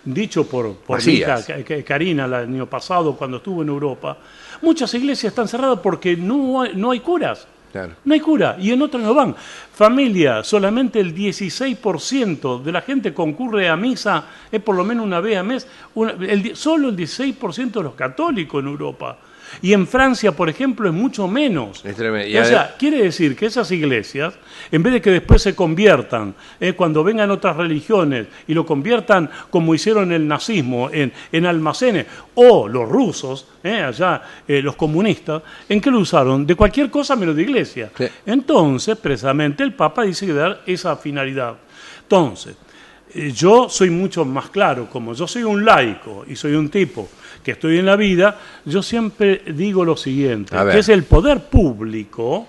dicho por mi hija Karina el año pasado cuando estuvo en Europa, muchas iglesias están cerradas porque no hay curas. Claro. No hay cura, y en otras no van. Familia, solamente el 16% de la gente concurre a misa, es por lo menos una vez al mes, solo el 16% de los católicos en Europa. Y en Francia, por ejemplo, es mucho menos. Es tremendo. O sea, quiere decir que esas iglesias, en vez de que después se conviertan, cuando vengan otras religiones, y lo conviertan como hicieron el nazismo, en almacenes, o los rusos, allá los comunistas, ¿en qué lo usaron? De cualquier cosa menos de iglesia. Sí. Entonces, precisamente, el Papa dice que dar esa finalidad. Entonces, yo soy mucho más claro, como yo soy un laico y soy un tipo que estoy en la vida, yo siempre digo lo siguiente, que es el poder público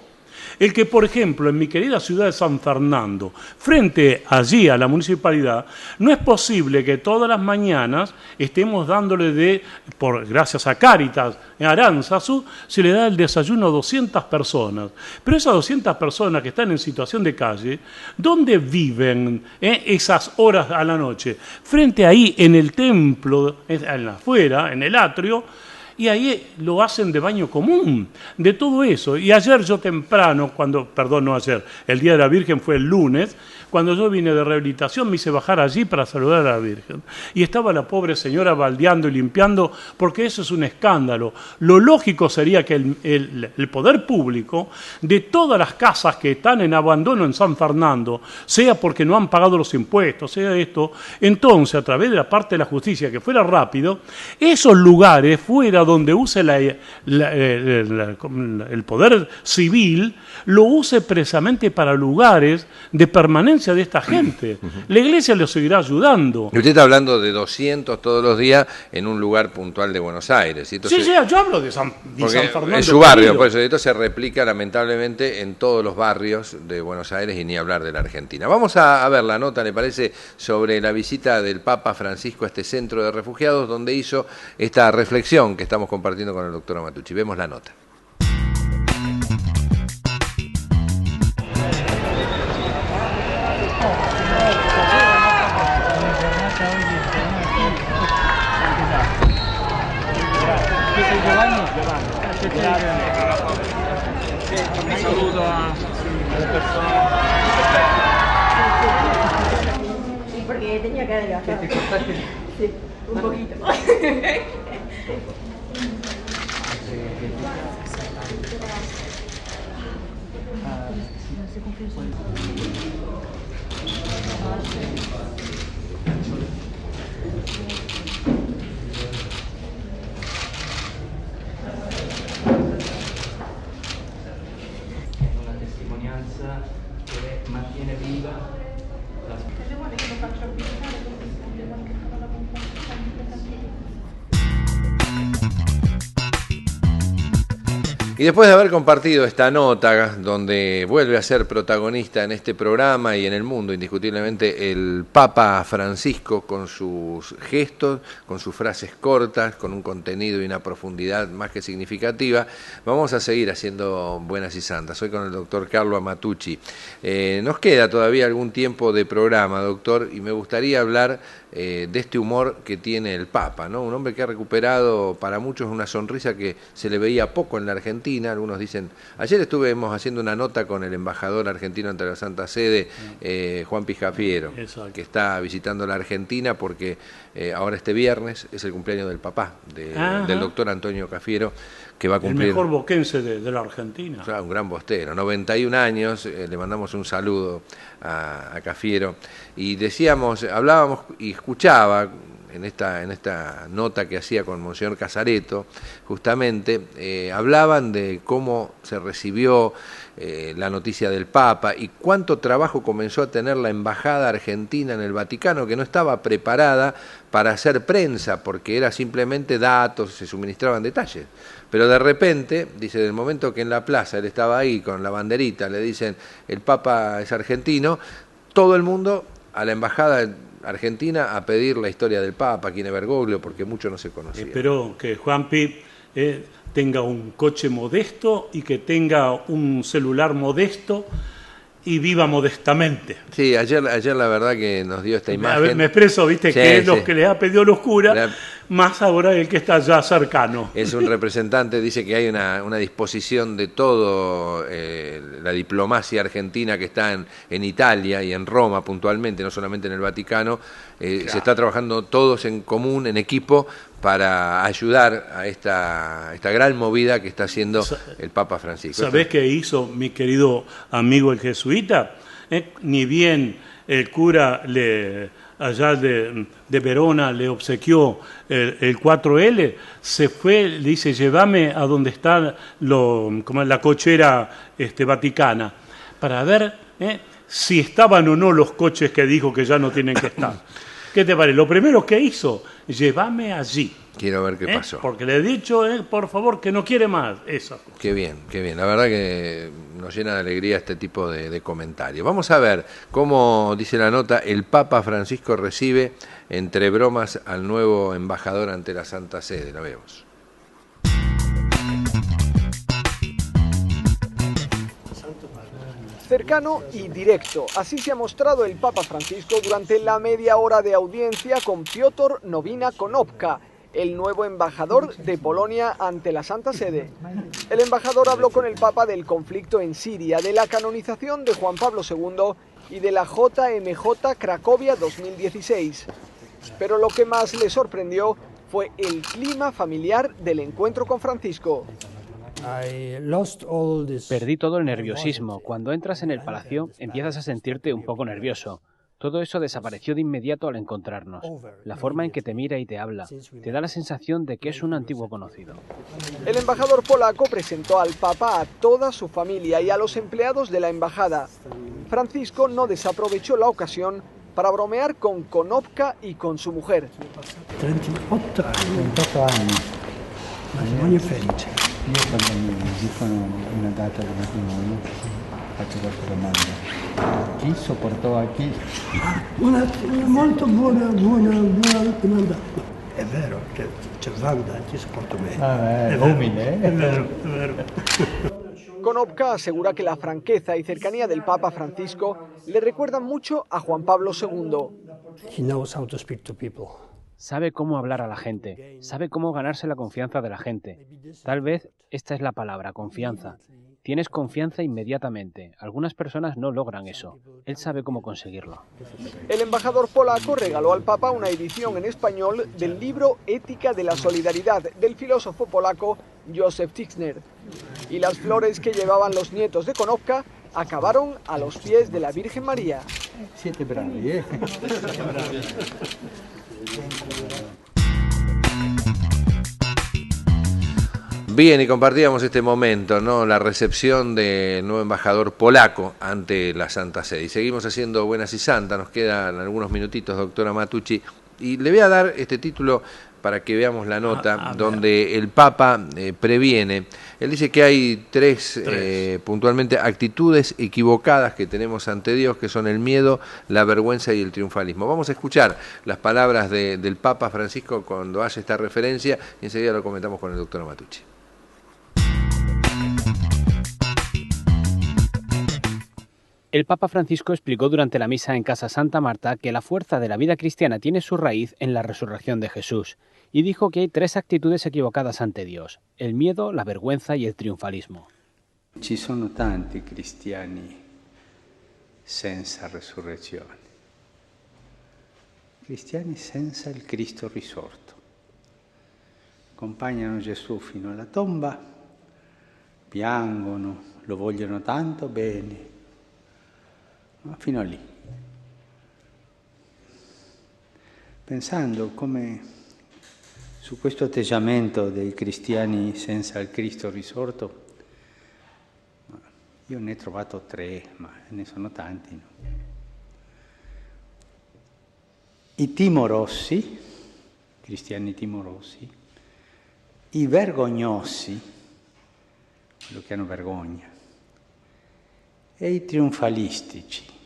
el que, por ejemplo, en mi querida ciudad de San Fernando, frente allí a la municipalidad, no es posible que todas las mañanas estemos dándole gracias a Cáritas, en Aránzazu, se le da el desayuno a 200 personas. Pero esas 200 personas que están en situación de calle, ¿dónde viven esas horas a la noche? Frente ahí, en el templo, afuera, en el atrio, y ahí lo hacen de baño común, de todo eso. Y ayer yo temprano, el Día de la Virgen fue el lunes, cuando yo vine de rehabilitación me hice bajar allí para saludar a la Virgen. Y estaba la pobre señora baldeando y limpiando, porque eso es un escándalo. Lo lógico sería que el poder público, de todas las casas que están en abandono en San Fernando, sea porque no han pagado los impuestos, sea esto, entonces a través de la parte de la justicia, que fuera rápido, esos lugares fuera donde use el poder civil, lo use precisamente para lugares de permanencia de esta gente. La iglesia lo seguirá ayudando. Y usted está hablando de 200 todos los días en un lugar puntual de Buenos Aires. Entonces, sí, yo hablo de San Fernando. En su barrio, por eso esto se replica lamentablemente en todos los barrios de Buenos Aires y ni hablar de la Argentina. Vamos a ver la nota, ¿le parece?, sobre la visita del Papa Francisco a este centro de refugiados, donde hizo esta reflexión que estamos compartiendo con el doctor Matucci. Vemos la nota. Un saludo a las personas. Sí, porque tenía que adelgazar. ¿Te cortaste? Sí, un poquito. Una testimonianza che mantiene viva la Y después de haber compartido esta nota, donde vuelve a ser protagonista en este programa y en el mundo, indiscutiblemente, el Papa Francisco, con sus gestos, con sus frases cortas, con un contenido y una profundidad más que significativa, vamos a seguir haciendo Buenas y Santas. Hoy con el doctor Carlo Matucci. Nos queda todavía algún tiempo de programa, doctor, y me gustaría hablar de este humor que tiene el Papa, ¿no? Un hombre que ha recuperado para muchos una sonrisa que se le veía poco en la Argentina. Algunos dicen, ayer estuvimos haciendo una nota con el embajador argentino ante la Santa Sede, Juan Pijafiero, que está visitando la Argentina porque ahora este viernes es el cumpleaños del papá, del doctor Antonio Cafiero, que va a cumplir... El mejor boquense de la Argentina. Claro, un gran bostero, 91 años, le mandamos un saludo a Cafiero. Y decíamos, hablábamos y escuchaba en esta nota que hacía con Monseñor Casareto, justamente, hablaban de cómo se recibió la noticia del Papa y cuánto trabajo comenzó a tener la embajada argentina en el Vaticano, que no estaba preparada para hacer prensa, porque era simplemente datos, se suministraban detalles. Pero de repente, dice, del momento que en la plaza él estaba ahí con la banderita, le dicen, el Papa es argentino, todo el mundo a la embajada argentina a pedir la historia del Papa, quién es Bergoglio, porque mucho no se conocía. Espero que Juanpi tenga un coche modesto y que tenga un celular modesto y viva modestamente. Sí, ayer la verdad que nos dio esta imagen. A ver, me expreso, viste, sí, que es los que le ha pedido los curas, más ahora el que está ya cercano. Es un representante, dice que hay una disposición de todo la diplomacia argentina que está en Italia y en Roma puntualmente, no solamente en el Vaticano. Claro. Se está trabajando todos en común, en equipo, para ayudar a esta gran movida que está haciendo el Papa Francisco. ¿Sabés qué hizo mi querido amigo el jesuita? Ni bien el cura allá de Verona le obsequió el 4L, se fue, le dice, llévame a donde está la cochera vaticana, para ver si estaban o no los coches que dijo que ya no tienen que estar. ¿Qué te parece? Lo primero que hizo, llévame allí. Quiero ver qué pasó. Porque le he dicho, por favor, que no quiere más. Eso. Qué bien, qué bien. La verdad que nos llena de alegría este tipo de comentarios. Vamos a ver cómo, dice la nota, el Papa Francisco recibe entre bromas al nuevo embajador ante la Santa Sede. La vemos. Cercano y directo, así se ha mostrado el Papa Francisco durante la media hora de audiencia con Piotr Nowina Konopka, el nuevo embajador de Polonia ante la Santa Sede. El embajador habló con el Papa del conflicto en Siria, de la canonización de Juan Pablo II y de la JMJ Cracovia 2016. Pero lo que más le sorprendió fue el clima familiar del encuentro con Francisco. Perdí todo el nerviosismo. Cuando entras en el palacio, empiezas a sentirte un poco nervioso. Todo eso desapareció de inmediato al encontrarnos. La forma en que te mira y te habla, te da la sensación de que es un antiguo conocido. El embajador polaco presentó al Papa a toda su familia y a los empleados de la embajada. Francisco no desaprovechó la ocasión para bromear con Konopka y con su mujer. 38 años, matrimonio felice. Io quando mi dicono una data di matrimonio faccio questa domanda. Chi sopportò a chi? Una molto buona domanda. È vero, c'è Wanda, chi sopportò me. È umile, è vero. Konopka asegura que la franqueza y cercanía del Papa Francisco le recuerdan mucho a Juan Pablo II. He knows how to speak to people. Sabe cómo hablar a la gente, sabe cómo ganarse la confianza de la gente. Tal vez esta es la palabra, confianza. Tienes confianza inmediatamente. Algunas personas no logran eso. Él sabe cómo conseguirlo. El embajador polaco regaló al Papa una edición en español del libro Ética de la Solidaridad del filósofo polaco Józef Tischner. Y las flores que llevaban los nietos de Konopka acabaron a los pies de la Virgen María. Siete bravi, ¿eh? Bien, y compartíamos este momento, ¿no? La recepción del nuevo embajador polaco ante la Santa Sede. Y seguimos haciendo Buenas y Santas, nos quedan algunos minutitos, doctora Matucci. Y le voy a dar este título para que veamos la nota, donde el Papa previene. Él dice que hay tres. Puntualmente actitudes equivocadas que tenemos ante Dios, que son el miedo, la vergüenza y el triunfalismo. Vamos a escuchar las palabras del Papa Francisco cuando hace esta referencia y enseguida lo comentamos con el doctor Matucci. El Papa Francisco explicó durante la misa en Casa Santa Marta que la fuerza de la vida cristiana tiene su raíz en la resurrección de Jesús y dijo que hay tres actitudes equivocadas ante Dios: el miedo, la vergüenza y el triunfalismo. Ci sono tanti cristiani senza resurrezione, cristiani senza il Cristo risorto. Accompagnano Gesù fino alla tomba, piangono, lo vogliono tanto bene, ma fino a lì. Pensando come su questo atteggiamento dei cristiani senza il Cristo risorto, io ne ho trovato tre, ma ne sono tanti, no? I timorossi, cristiani timorosi, i vergognosi, quelli che hanno vergogna, e i trionfalistici.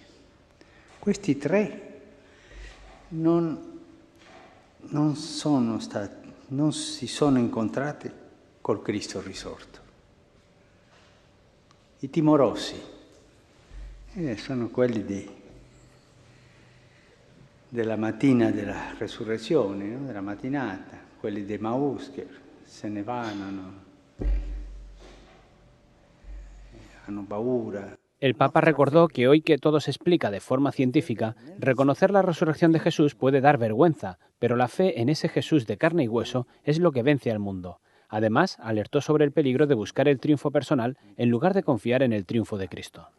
Questi tre non si sono incontrati col Cristo risorto. I timorosi sono quelli della mattina della resurrezione, no? Della mattinata, quelli dei Maus che se ne vanno, hanno paura. El Papa recordó que hoy que todo se explica de forma científica, reconocer la resurrección de Jesús puede dar vergüenza, pero la fe en ese Jesús de carne y hueso es lo que vence al mundo. Además, alertó sobre el peligro de buscar el triunfo personal en lugar de confiar en el triunfo de Cristo.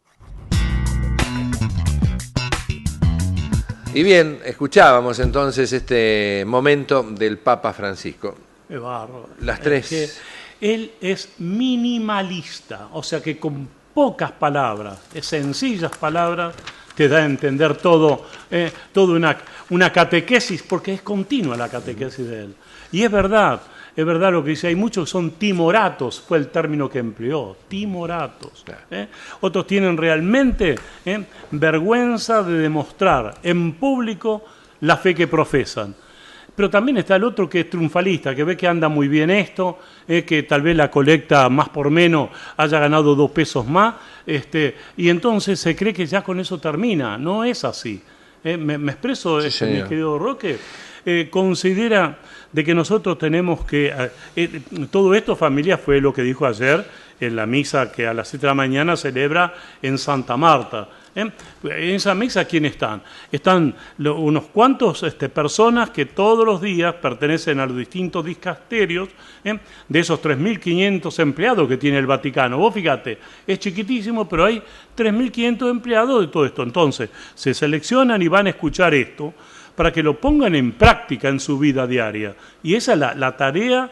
Y bien, escuchábamos entonces este momento del Papa Francisco. Qué bárbaro. Las tres. Es que él es minimalista, o sea que con pocas palabras, sencillas palabras, te da a entender todo, toda una catequesis, porque es continua la catequesis de él. Y es verdad lo que dice, hay muchos que son timoratos, fue el término que empleó, timoratos. Otros tienen realmente vergüenza de demostrar en público la fe que profesan. Pero también está el otro que es triunfalista, que ve que anda muy bien esto, que tal vez la colecta más por menos haya ganado 2 pesos más, y entonces se cree que ya con eso termina. No es así. ¿Me expreso, sí, mi querido Roque? Considera de que nosotros tenemos que... todo esto, familia, fue lo que dijo ayer en la misa que a las 7 de la mañana celebra en Santa Marta. En esa misa, ¿quién están? Están unos cuantos personas que todos los días pertenecen a los distintos dicasterios de esos 3.500 empleados que tiene el Vaticano. Vos fíjate, es chiquitísimo, pero hay 3.500 empleados de todo esto. Entonces, se seleccionan y van a escuchar esto para que lo pongan en práctica en su vida diaria. Y esa es la tarea,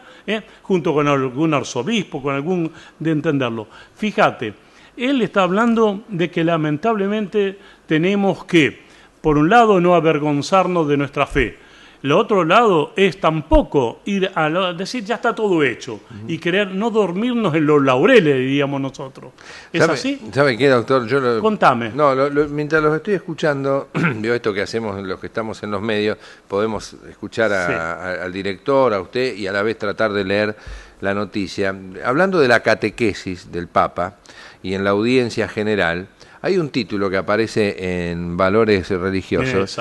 junto con algún arzobispo, con algún de entenderlo. Fíjate, él está hablando de que lamentablemente tenemos que, por un lado, no avergonzarnos de nuestra fe. Lo otro lado es tampoco ir a decir ya está todo hecho y querer no dormirnos en los laureles, diríamos nosotros. ¿Es así? ¿Sabe qué, doctor? Contame. No, mientras los estoy escuchando, veo esto que hacemos los que estamos en los medios, podemos escuchar al director, a usted, y a la vez tratar de leer la noticia. Hablando de la catequesis del Papa y en la audiencia general, hay un título que aparece en Valores Religiosos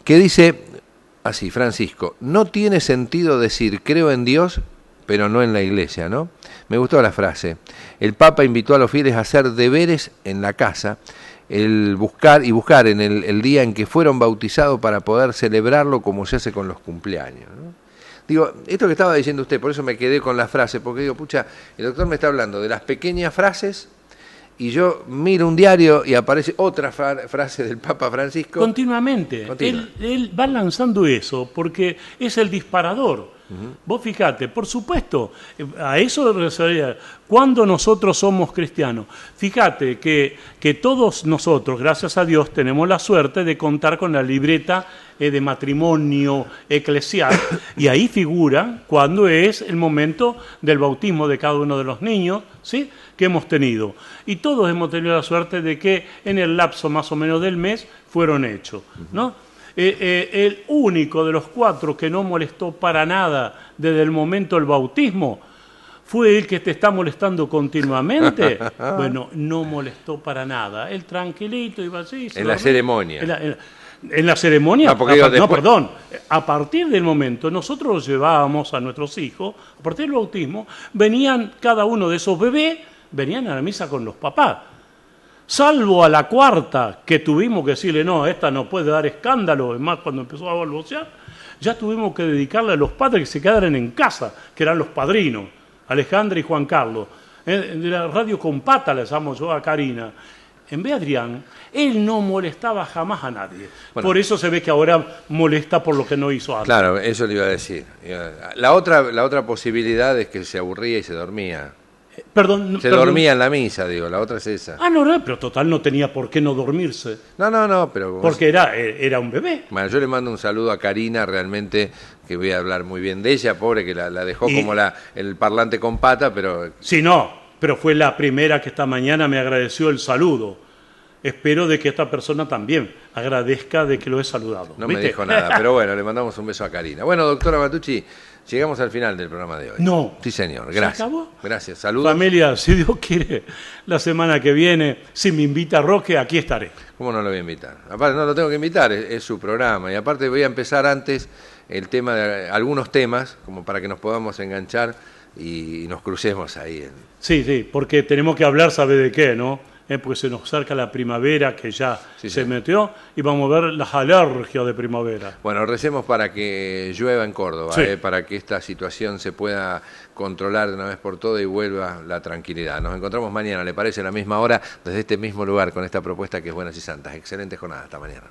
que dice así: Francisco, no tiene sentido decir creo en Dios, pero no en la Iglesia, ¿no? Me gustó la frase. El Papa invitó a los fieles a hacer deberes en la casa, buscar en el día en que fueron bautizados para poder celebrarlo como se hace con los cumpleaños, ¿no? Digo, esto que estaba diciendo usted, por eso me quedé con la frase, porque digo, pucha, el doctor me está hablando de las pequeñas frases y yo miro un diario y aparece otra frase del Papa Francisco. Continuamente. Él va lanzando eso porque es el disparador. Vos fíjate, por supuesto, a eso refería, cuando nosotros somos cristianos. Fíjate que todos nosotros, gracias a Dios, tenemos la suerte de contar con la libreta de matrimonio eclesial, y ahí figura cuando es el momento del bautismo de cada uno de los niños, ¿sí?, que hemos tenido. Y todos hemos tenido la suerte de que en el lapso más o menos del mes fueron hechos, ¿no? El único de los 4 que no molestó para nada desde el momento del bautismo fue el que te está molestando continuamente. Bueno, no molestó para nada. Él tranquilito iba así. En la ceremonia. En la ceremonia, perdón, a partir del momento, nosotros los llevábamos a nuestros hijos, a partir del bautismo, venían cada uno de esos bebés, venían a la misa con los papás. Salvo a la 4ª, que tuvimos que decirle, no, esta no puede dar escándalo, es más, cuando empezó a balbucear, ya tuvimos que dedicarle a los padres que se quedaran en casa, que eran los padrinos, Alejandra y Juan Carlos. De la radio Compata les llamo yo a Karina. En vez de Adrián, él no molestaba jamás a nadie. Bueno, por eso se ve que ahora molesta por lo que no hizo antes. Claro, eso le iba a decir. La otra posibilidad es que se aburría y se dormía. Dormía en la misa, digo, la otra es esa. No, pero total no tenía por qué no dormirse. No, pero... Porque era un bebé. Bueno, yo le mando un saludo a Karina, realmente, que voy a hablar muy bien de ella, pobre, que la dejó como el parlante con pata, pero... Sí, no, pero fue la primera que esta mañana me agradeció el saludo. Espero de que esta persona también agradezca de que lo he saludado. No me dijo nada, pero bueno, le mandamos un beso a Karina. Bueno, doctora Batucci, llegamos al final del programa de hoy. No. Sí, señor. Gracias. ¿Se acabó? Gracias. Saludos. Familia, si Dios quiere, la semana que viene, si me invita Roque, aquí estaré. ¿Cómo no lo voy a invitar? Aparte, no lo tengo que invitar, es su programa. Y aparte voy a empezar antes el tema de algunos temas, como para que nos podamos enganchar y nos crucemos ahí. Sí, porque tenemos que hablar, ¿sabe de qué, no? Porque se nos acerca la primavera que ya se metió y vamos a ver las alergias de primavera. Bueno, recemos para que llueva en Córdoba, para que esta situación se pueda controlar de una vez por todas y vuelva la tranquilidad. Nos encontramos mañana, ¿le parece? A la misma hora, desde este mismo lugar, con esta propuesta que es Buenas y Santas. Excelente jornada, hasta mañana.